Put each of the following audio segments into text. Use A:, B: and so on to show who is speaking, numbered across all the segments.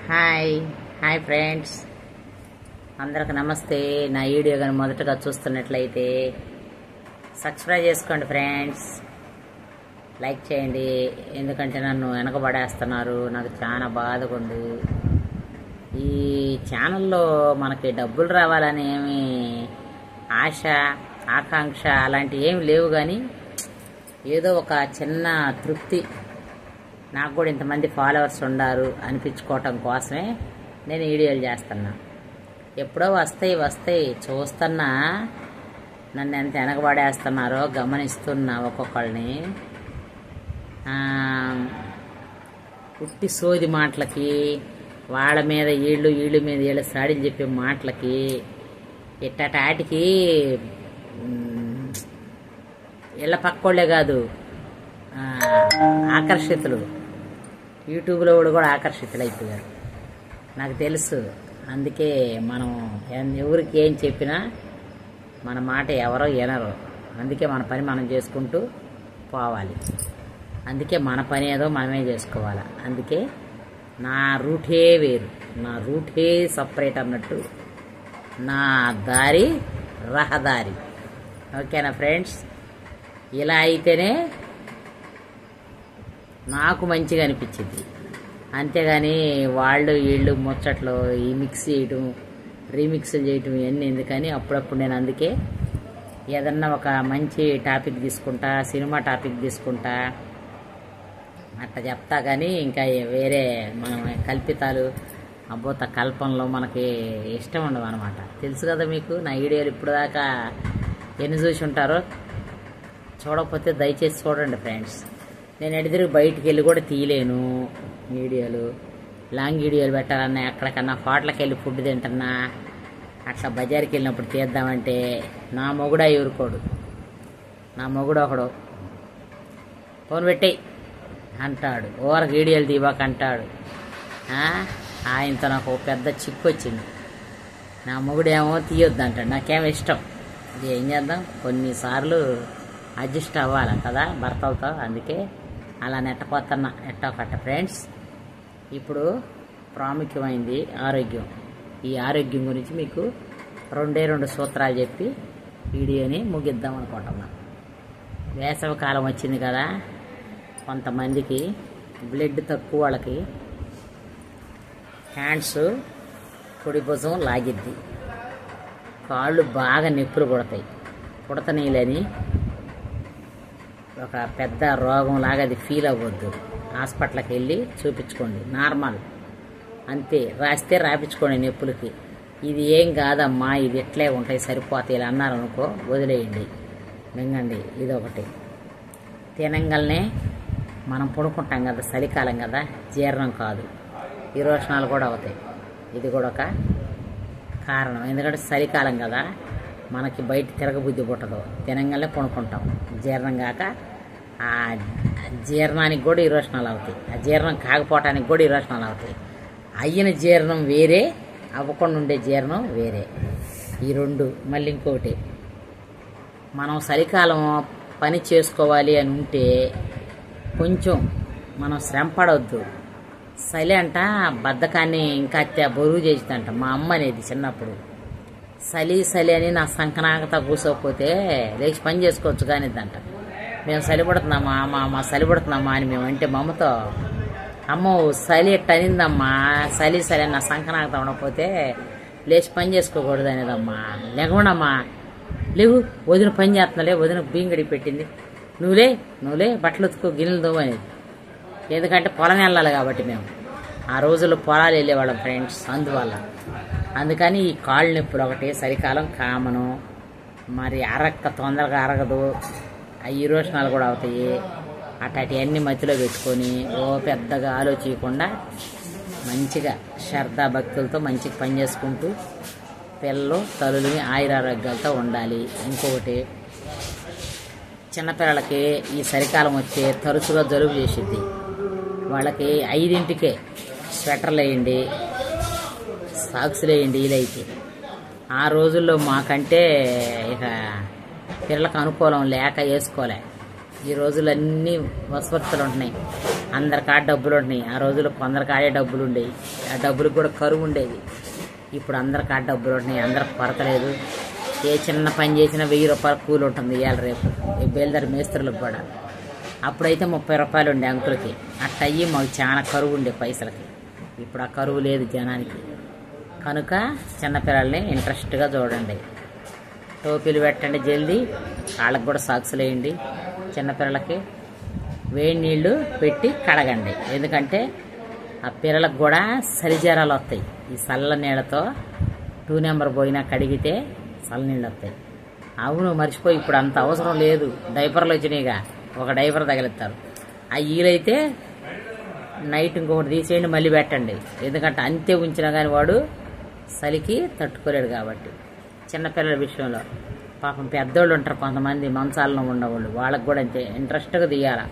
A: Hi hi friends, అందరికి నమస్తే. నా వీడియో కానీ మొదటగా చూస్తున్నట్లయితే సబ్స్క్రైబ్ చేసుకోండి ఫ్రెండ్స్, లైక్ చేయండి. ఎందుకంటే నన్ను వెనకబడేస్తున్నారు, నాకు చాలా బాధగా ఉంది. ఈ ఛానల్లో మనకి డబ్బులు రావాలని ఏమి ఆశ ఆకాంక్ష అలాంటివి ఏమి లేవు, కానీ ఏదో ఒక చిన్న తృప్తి, నాకు కూడా ఇంతమంది ఫాలోవర్స్ ఉన్నారు అనిపించుకోవటం కోసమే నేను వీడియోలు చేస్తున్నా. ఎప్పుడో వస్తాయి చూస్తున్నా, నన్ను ఎంత వెనకబడేస్తున్నారో గమనిస్తున్నా. ఒక్కొక్కళ్ళని పుట్టి సోది మాటలకి, వాళ్ళ మీద వీళ్ళ మీద వీళ్ళ సాడీలు చెప్పే మాటలకి, ఇట్టటాటికి ఇళ్ళ పక్కోళ్లే కాదు ఆకర్షితులు, యూట్యూబ్లో కూడా ఆకర్షితులు అయిపోయారు, నాకు తెలుసు. అందుకే మనం ఎవరికి ఏం చెప్పినా మన మాట ఎవరో వినరు. అందుకే మన పని మనం చేసుకుంటూ పోవాలి. అందుకే మన పని ఏదో మనమే చేసుకోవాలి. అందుకే నా రూటే వేరు, నా రూటే సపరేట్ అన్నట్టు, నా దారి రహదారి. ఓకేనా ఫ్రెండ్స్? ఇలా అయితేనే నాకు మంచిగా అనిపించింది. అంతేగాని వాళ్ళు వీళ్ళు ముచ్చట్లు ఈ మిక్స్ చేయటం, రీమిక్స్లు చేయటం ఇవన్నీ ఎందుకని అప్పుడప్పుడు నేను అందుకే ఏదన్నా ఒక మంచి టాపిక్ తీసుకుంటా, సినిమా టాపిక్ తీసుకుంటా, అట్లా చెప్తా. కానీ ఇంకా వేరే మనం కల్పితాలు అబ్బోత కల్పనలో మనకి ఇష్టం ఉండవు అనమాట. తెలుసు కదా మీకు. నా వీడియోలు ఇప్పుడు దాకా ఎన్ని చూసి ఉంటారో, చూడకపోతే దయచేసి చూడండి ఫ్రెండ్స్. నేను ఎడిదిరిగి బయటికి వెళ్ళి కూడా తీయలేను వీడియోలు. లాంగ్ వీడియోలు పెట్టాలన్నా, ఎక్కడికన్నా హోటల్కి వెళ్ళి ఫుడ్ తింటున్నా, అట్లా బజార్కి వెళ్ళినప్పుడు తీద్దామంటే నా మొగుడా ఊరుకోడు. నా మొగుడు ఒకడు ఫోన్ పెట్టేయి అంటాడు, ఓవర్ వీడియోలు తీవాక అంటాడు. ఆయనతో నాకు ఒక పెద్ద చిక్కు వచ్చింది. నా మొగుడేమో తీయొద్దు అంటాడు, నాకేమో ఇష్టం. ఇది ఏం చేద్దాం, కొన్నిసార్లు అడ్జస్ట్ అవ్వాలి కదా భర్తలతో. అందుకే అలా నెట్టపోతున్నా ఎట్టొకట్ట. ఫ్రెండ్స్, ఇప్పుడు ప్రాముఖ్యమైంది ఆరోగ్యం. ఈ ఆరోగ్యం గురించి మీకు రెండు సూత్రాలు చెప్పి వీడియోని ముగిద్దాం అనుకుంటున్నా. వేసవి కాలం వచ్చింది కదా, కొంతమందికి బ్లడ్ తక్కువ, వాళ్ళకి హ్యాండ్స్ కుడి భుజం లాగిద్ది, కాళ్ళు బాగా నొప్పులు పుడతనీలని ఒక పెద్ద రోగం లాగా అది ఫీల్ అవ్వద్దు. హాస్పిటల్కి వెళ్ళి చూపించుకోండి, నార్మల్ అంతే. రాస్తే రాపించుకోండి నొప్పులకి. ఇది ఏం కాదమ్మా, ఇది ఎట్లే ఉంటాయి సరిపోతాయి ఇలా అన్నారనుకో, వదిలేయండి, మింగండి. ఇదొకటి. తినంగానే మనం పడుకుంటాం కదా, చలికాలం కదా, జీర్ణం కాదు, విరోచనాలు కూడా అవుతాయి. ఇది కూడా ఒక కారణం. ఎందుకంటే చలికాలం కదా, మనకి బయట తిరగబుద్ధి పుట్టదు, తినంగానే పడుకుంటాం. జీర్ణం కాక ఆ జీర్ణానికి కూడా విరోచనాలు అవుతాయి, ఆ జీర్ణం కాకపోవటానికి కూడా విరోచనాలు అవుతాయి. అయిన జీర్ణం వేరే, అవ్వకుండా ఉండే జీర్ణం వేరే. ఈ రెండు. మళ్ళీ ఇంకోటి, మనం చలికాలం పని చేసుకోవాలి అని ఉంటే కొంచెం మనం శ్రమ పడవద్దు. చలి అంట బద్ధకాన్ని ఇంకా బరువు చేస్తుందంట. మా అమ్మ అనేది చిన్నప్పుడు, చలి అని నా సంకనాకత కూసోకపోతే లేచి పని చేసుకోవచ్చు కానీ అంట. మేము చలిపడుతున్నామా మా చలిపడుతున్నామా అని మేము అంటే మా అమ్మతో, అమ్మో చలి ఎట్ట అనిందమ్మా, చలి అని నా సంకనాకత ఉండకపోతే లేచి పని చేసుకోకూడదు అనేదమ్మా. లేకుండా లేవు, వదిన పని చేస్తున్నాలే, వదిన బియ్యం గడికి పెట్టింది, నువ్వులే బట్టలు ఉతుకో, గిన్నెలు దోవు అనేది. ఎందుకంటే పొలం వెళ్ళాలి కాబట్టి మేము ఆ రోజుల్లో పొలాలు వెళ్ళేవాళ్ళం ఫ్రెండ్స్. అందుకని ఈ కాళ్ళు నొప్పులు ఒకటి చలికాలం కామను. మరి తొందరగా అరగదు, ఆ విరోచనాలు కూడా అవుతాయి. అన్నీ మధ్యలో పెట్టుకొని ఓ పెద్దగా ఆలోచించకుండా మంచిగా శ్రద్ధా భక్తులతో మంచిగా పని చేసుకుంటూ పిల్లలు తల్లులని ఆయురారోగ్యాలతో ఉండాలి. ఇంకొకటి, చిన్నపిల్లలకి ఈ చలికాలం వచ్చే తరచుగా జలుబు చేసిద్ది. వాళ్ళకి 5ంటికే స్వెటర్లు వేయండి, సాక్స్లు వేయండి. ఇదైతే ఆ రోజుల్లో మాకంటే ఇక పిల్లలకు అనుకూలం లేక వేసుకోలే. ఈ రోజులన్నీ వసవర్తులు ఉంటున్నాయి, అందరికాడ డబ్బులు ఉంటున్నాయి. ఆ రోజుల్లో కొందరికాడే డబ్బులు ఉండేవి. ఆ డబ్బులకు కూడా కరువు ఉండేది. ఇప్పుడు అందరికాడ డబ్బులు ఉంటున్నాయి. అందరికి కొరత లేదు. ఏ చిన్న పని చేసినా 1000 రూపాయలు కూలి ఉంటుంది ఇవాళ రేపు. ఈ బేల్దారి మేస్త్రులకు కూడా. అప్పుడైతే 30 రూపాయలు ఉండే అంకులకి. అట్ట అయ్యి మాకు చాలా కరువు ఉండే పైసలకి. ఇప్పుడు ఆ కరువు లేదు జనానికి. కనుక చిన్నపిల్లల్ని ఇంట్రెస్ట్గా చూడండి. టోపీలు పెట్టండి జల్దీ. వాళ్ళకి కూడా సాక్సులు వేయండి. చిన్నపిల్లలకి వేడి నీళ్ళు పెట్టి కడగండి. ఎందుకంటే ఆ పిల్లలకు కూడా చలిజ్వరాలు వస్తాయి. ఈ చల్ల నీళ్ళతో 2 నెంబర్ పోయినా కడిగితే చల్లనీళ్ళు వస్తాయి. అవును, మర్చిపోయి ఇప్పుడు అంత అవసరం లేదు. డైపర్లు వచ్చినాయిగా, ఒక డైపర్ తగిలిస్తారు. ఆ ఈలైతే నైట్ ఇంకొకటి తీసేయండి, మళ్ళీ పెట్టండి. ఎందుకంటే అంతే ఉంచినా కానీ వాడు చలికి తట్టుకోలేడు కాబట్టి. చిన్నపిల్లల విషయంలో పాపం పెద్దోళ్ళు ఉంటారు కొంతమంది మంచాలను ఉండేవాళ్ళు. వాళ్ళకి కూడా అంతే ఇంట్రెస్ట్గా తీయాలి.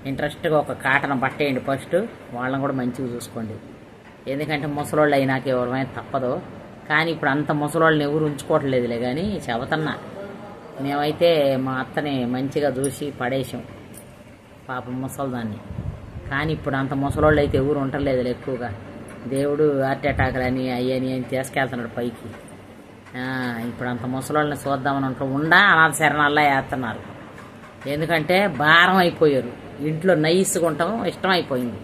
A: ఇంట్రెస్ట్గా ఒక కాటన్ పట్టేయండి ఫస్ట్. వాళ్ళని కూడా మంచిగా చూసుకోండి. ఎందుకంటే ముసలోళ్ళు అయినాక ఎవరైనా తప్పదు. కానీ ఇప్పుడు అంత ముసలోళ్ళని ఎవరు ఉంచుకోవట్లేదులే. కానీ చెబుతున్నా, మేమైతే మా అత్తని మంచిగా చూసి పడేసాం పాపం ముసలిదాన్ని. కానీ ఇప్పుడు అంత ముసలోళ్ళు అయితే ఎవరు ఉండలేదులే ఎక్కువగా. దేవుడు హార్ట్ అటాక్లని అయ్యని అని తీసుకెళ్తున్నాడు పైకి. ఇప్పుడు అంత ముసలోళ్ళని చూద్దామని ఉండా అనాథ శరణాల్లో వేస్తున్నారు. ఎందుకంటే భారం అయిపోయారు. ఇంట్లో నైస్గా ఉండటం ఇష్టమైపోయింది.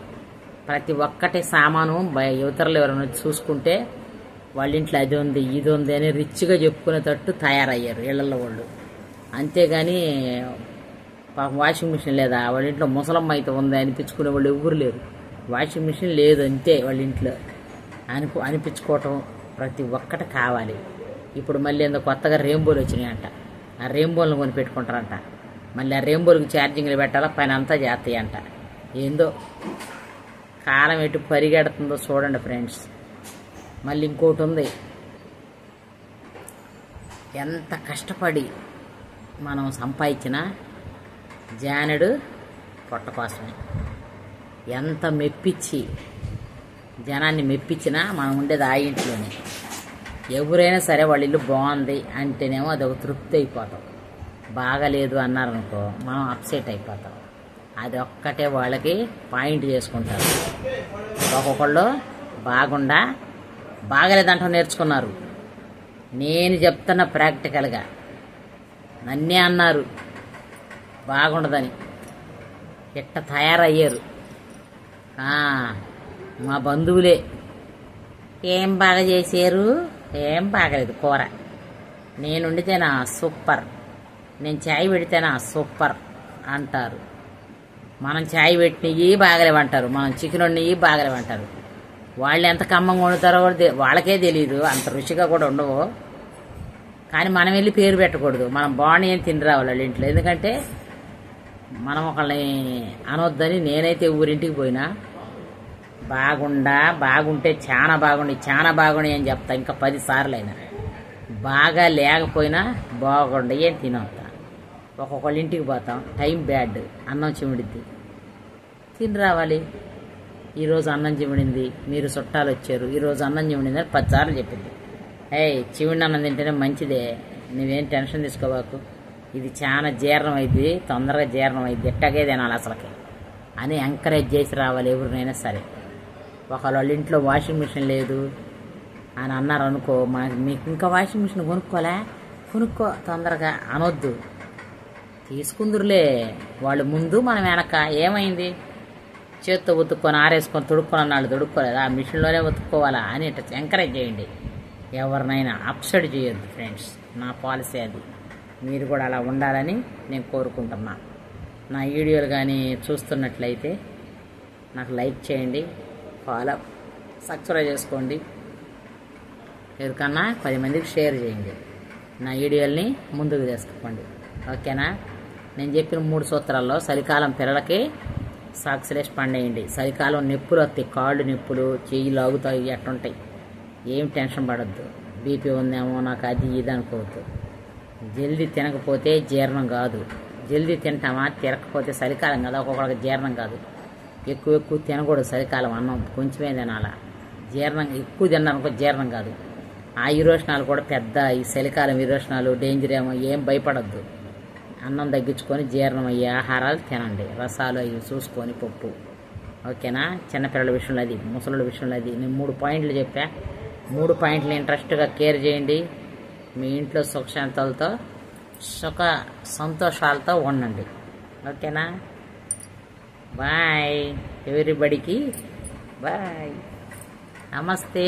A: ప్రతి ఒక్కటి సామాను యువతరులు ఎవరైనా చూసుకుంటే వాళ్ళ ఇంట్లో అది ఉంది ఇది ఉంది అని రిచ్గా చెప్పుకునేటట్టు తయారయ్యారు ఇళ్లలో వాళ్ళు. అంతేగాని వాషింగ్ మిషన్ లేదా వాళ్ళ ఇంట్లో ముసలమ్మ అయితే ఉంది అనిపించుకునే వాళ్ళు ఎవరు లేరు. వాషింగ్ మిషన్ లేదు అంతే వాళ్ళ ఇంట్లో అనిపించుకోవటం ప్రతి ఒక్కటి కావాలి. ఇప్పుడు మళ్ళీ ఎందుకు కొత్తగా రెయిన్బోలు వచ్చినాయంట. ఆ రెయిన్బోలను కొని పెట్టుకుంటారంట. మళ్ళీ ఆ రెయిన్బోలకు ఛార్జింగ్లు పెట్టాలా, పని అంతా చేస్తాయంట. ఏందో కాలం ఎటు పరిగెడుతుందో చూడండి ఫ్రెండ్స్. మళ్ళీ ఇంకోటి ఉంది, ఎంత కష్టపడి మనం సంపాదించినా జానెడు పొట్ట కోసమే. ఎంత మెప్పించి జనాన్ని మెప్పించినా మనం ఉండేది ఆ ఇంట్లోనే. ఎవరైనా సరే వాళ్ళ ఇల్లు బాగుంది అంటేనేమో అదొక తృప్తి అయిపోతాం. బాగాలేదు అన్నారనుకో మనం అప్సెట్ అయిపోతాం. అది ఒక్కటే వాళ్ళకి పాయింట్ చేసుకుంటారు. ఒక్కొక్కళ్ళు బాగలేదంటూ నేర్చుకున్నారు. నేను చెప్తున్న ప్రాక్టికల్గా నన్నే అన్నారు బాగుండదని. ఇట్ట తయారయ్యారు మా బంధువులే. ఏం బాగా చేశారు, ఏం బాగలేదు కూర, నేను వండితేనా సూపర్, నేను చాయ్ పెడితేనా సూపర్ అంటారు. మనం చాయ్ పెట్టినవి బాగలేవంటారు, మనం చికెన్ వండినవి బాగలేవంటారు. వాళ్ళు ఎంత కమ్మంగా వండుతారో వాళ్ళకే తెలియదు. అంత రుచిగా కూడా ఉండవు. కానీ మనం వెళ్ళి పేరు పెట్టకూడదు. మనం బాగున్నాయి అని తిని రావాలి వాళ్ళ ఇంట్లో. ఎందుకంటే మనం ఒకళ్ళని అనొద్దని నేనైతే ఊరింటికి పోయినా బాగుంటే చాలా బాగుండి అని చెప్తా. ఇంకా 10 సార్లు అయినా బాగా లేకపోయినా బాగుండి అని తినొస్తా. ఒక్కొక్కళ్ళ ఇంటికి పోతాం, టైం బ్యాడ్, అన్నం చిమిడిద్ది, తిని రావాలి. ఈరోజు అన్నం చిమిడింది, మీరు చుట్టాలు వచ్చారు, ఈరోజు అన్నం చిమిడింది అని 10 సార్లు చెప్పింది. చిమిడి అన్నం తింటేనే మంచిదే, నువ్వేం టెన్షన్ తీసుకోబాకు, ఇది చాలా జీర్ణం అయింది, తొందరగా జీర్ణం అయింది, ఎట్టగే తినాలి అసలుకి అని ఎంకరేజ్ చేసి రావాలి ఎవరినైనా సరే. ఒకళ్ళ ఇంట్లో వాషింగ్ మిషన్ లేదు అని అన్నారు అనుకో, మీకు ఇంకా వాషింగ్ మిషన్ కొనుక్కో తొందరగా అనొద్దు. తీసుకుందురులే వాళ్ళు ముందు మనం వెనక. ఏమైంది, చేత్తో ఉతుక్కొని ఆరేసుకొని తొడుక్కొని అన్నాళ్ళు తొడుక్కోలేదా, ఆ మిషన్లోనే ఉతుక్కోవాలా అని ఎంకరేజ్ చేయండి. ఎవరినైనా అప్సెట్ చేయొద్దు ఫ్రెండ్స్. నా పాలసీ అది. మీరు కూడా అలా ఉండాలని నేను కోరుకుంటున్నా. నా వీడియోలు కానీ చూస్తున్నట్లయితే నాకు లైక్ చేయండి, సబ్స్క్రైబ్ చేసుకోండి, ఎవరికన్నా 10 మందికి షేర్ చేయండి. నా వీడియోల్ని ముందుకు తీసుకోండి. ఓకేనా? నేను చెప్పిన 3 సూత్రాల్లో చలికాలం పిల్లలకి సాక్స్లేసి పండేయండి. చలికాలం నొప్పులు వస్తాయి, కాళ్ళు నొప్పులు, చెయ్యి లాగుతాయి, ఎట్టుంటాయి. ఏం టెన్షన్ పడద్దు. బీపీ ఉందేమో నాకు అది ఇది అనుకోవద్దు. జల్దీ తినకపోతే జీర్ణం కాదు. జల్దీ తింటామా, తిరగకపోతే చలికాలం కదా ఒక్కొక్కరికి జీర్ణం కాదు. ఎక్కువ తినకూడదు చలికాలం. అన్నం కొంచెమే తినాలా. జీర్ణం ఎక్కువ తిన్నారనుకో జీర్ణం కాదు. ఆ విరోచనాలు కూడా పెద్ద ఈ చలికాలం విరోచనాలు డేంజర్ ఏమో. ఏం భయపడద్దు. అన్నం తగ్గించుకొని జీర్ణం అయ్యే ఆహారాలు తినండి. రసాలు అవి చూసుకొని పప్పు ఓకేనా? చిన్నపిల్లల విషయంలో అది, ముసలుల విషయంలో అది. నేను 3 పాయింట్లు చెప్పా. 3 పాయింట్లు ఇంట్రెస్ట్గా కేర్ చేయండి. మీ ఇంట్లో సుఖశాంతాలతో సంతోషాలతో ఉండండి. ఓకేనా? బాయ్ ఎవ్రీబడికి. బాయ్. నమస్తే.